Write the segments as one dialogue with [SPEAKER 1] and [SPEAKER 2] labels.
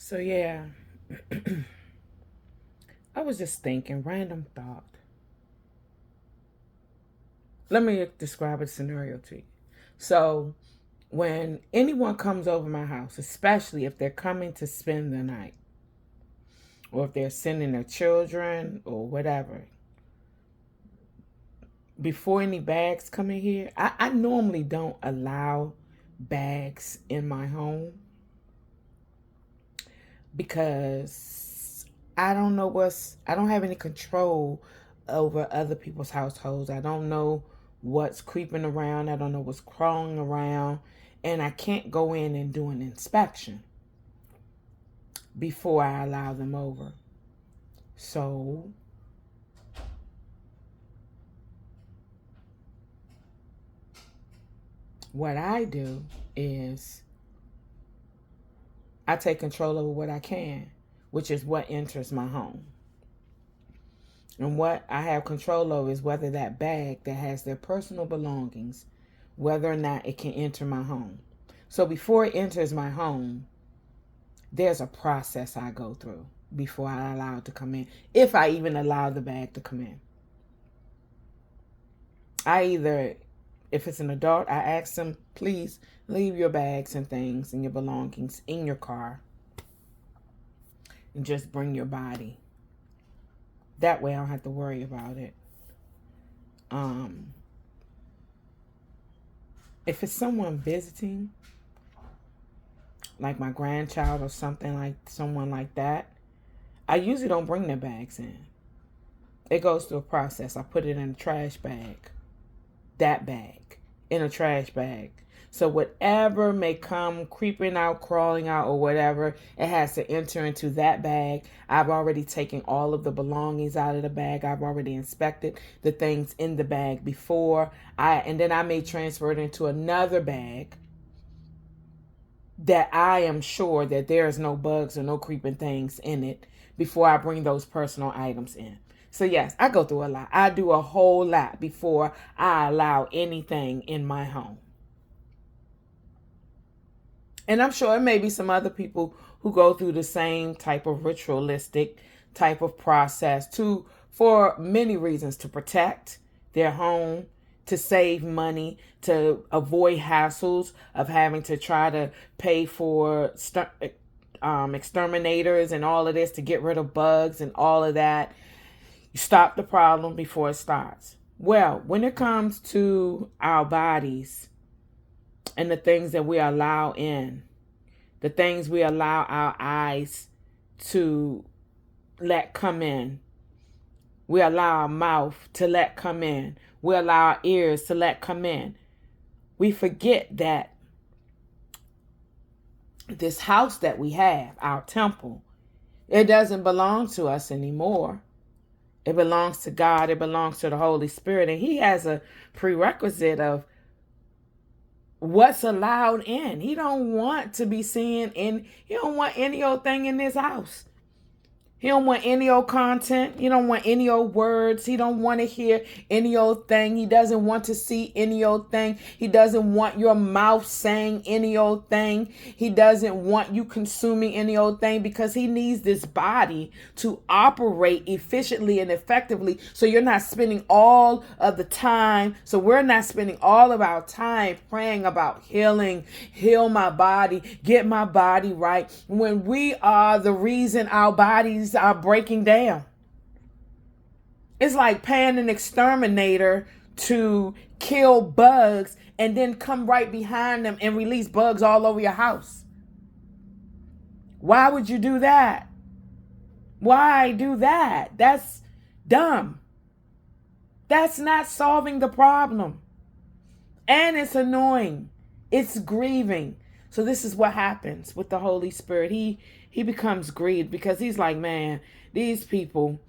[SPEAKER 1] So yeah, I was just thinking, random thought. Let me describe a scenario to you. So when anyone comes over my house, especially if they're coming to spend the night, or if they're sending their children or whatever, before any bags come in here, I normally don't allow bags in my home because I don't have any control over other people's households. I don't know what's creeping around. I don't know what's crawling around. And I can't go in and do an inspection before I allow them over. So what I do is I take control over what I can, which is what enters my home. And what I have control over is whether that bag that has their personal belongings, whether or not it can enter my home. So before it enters my home, there's a process I go through before I allow it to come in, if I even allow the bag to come in. I either, if it's an adult, I ask them, please leave your bags and things and your belongings in your car and just bring your body. That way I don't have to worry about it. If it's someone visiting, like my grandchild or something like someone like that, I usually don't bring their bags in. It goes through a process. I put it in a trash bag. That bag in a trash bag. So whatever may come creeping out, crawling out, or whatever, it has to enter into that bag. I've already taken all of the belongings out of the bag. I've already inspected the things in the bag before and then I may transfer it into another bag that I am sure that there's no bugs or no creeping things in it before I bring those personal items in. So yes, I go through a lot. I do a whole lot before I allow anything in my home. And I'm sure there may be some other people who go through the same type of ritualistic type of process too, for many reasons: to protect their home, to save money, to avoid hassles of having to try to pay for exterminators and all of this to get rid of bugs and all of that. You stop the problem before it starts. Well, when it comes to our bodies and the things that we allow in, the things we allow our eyes to let come in, we allow our mouth to let come in, we allow our ears to let come in, we forget that this house that we have, our temple, it doesn't belong to us anymore. It belongs to God. It belongs to the Holy Spirit. And He has a prerequisite of what's allowed in. He don't want to be seeing he don't want any old thing in this house. He don't want any old content. He don't want any old words. He don't want to hear any old thing. He doesn't want to see any old thing. He doesn't want your mouth saying any old thing. He doesn't want you consuming any old thing, because he needs this body to operate efficiently and effectively. So you're not spending all of the time. So we're not spending all of our time praying about healing, heal my body, get my body right, when we are the reason our bodies are breaking down. It's like paying an exterminator to kill bugs and then come right behind them and release bugs all over your house. Why would you do that? Why do that? That's dumb. That's not solving the problem. And it's annoying. It's grieving. So this is what happens with the Holy Spirit. He becomes grieved because he's like, man, these people,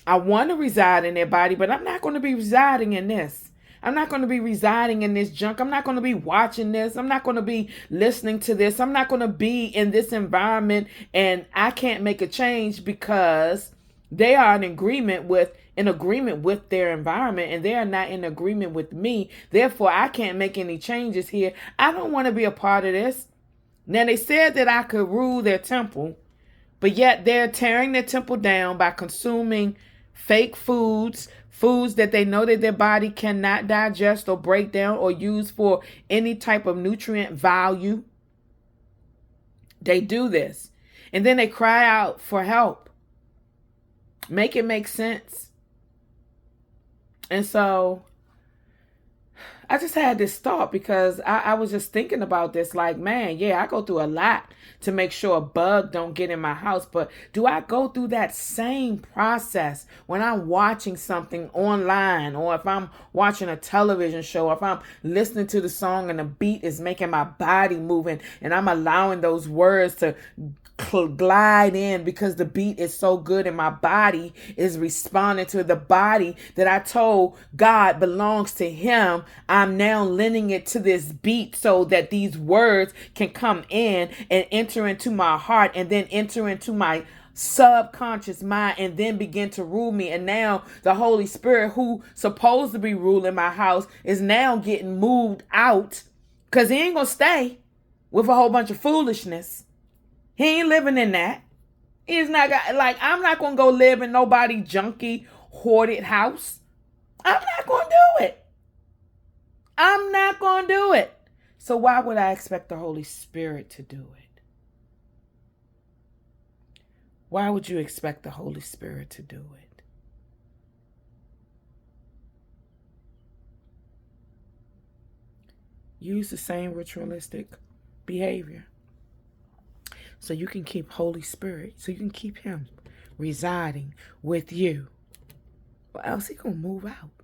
[SPEAKER 1] I want to reside in their body, but I'm not going to be residing in this. I'm not going to be residing in this junk. I'm not going to be watching this. I'm not going to be listening to this. I'm not going to be in this environment, and I can't make a change because they are in agreement with their environment, and they are not in agreement with me. Therefore, I can't make any changes here. I don't want to be a part of this. Now, they said that I could rule their temple, But yet they're tearing the temple down by consuming fake foods, foods that they know that their body cannot digest or break down or use for any type of nutrient value. They do this. And then they cry out for help. Make it make sense. And so I just had this thought because I was just thinking about this like, man, yeah, I go through a lot to make sure a bug don't get in my house. But do I go through that same process when I'm watching something online, or if I'm watching a television show, or if I'm listening to the song and the beat is making my body moving and I'm allowing those words to glide in because the beat is so good and my body is responding to the body that I told God belongs to him. I'm now lending it to this beat so that these words can come in and enter into my heart and then enter into my subconscious mind and then begin to rule me. And now the Holy Spirit, who supposed to be ruling my house, is now getting moved out because he ain't gonna stay with a whole bunch of foolishness. He ain't living in that. He's not got, like, I'm not going to go live in nobody junky, hoarded house. I'm not going to do it. I'm not going to do it. So why would I expect the Holy Spirit to do it? Why would you expect the Holy Spirit to do it? Use the same ritualistic behavior. So you can keep Holy Spirit, so you can keep him residing with you. Or else he gonna move out.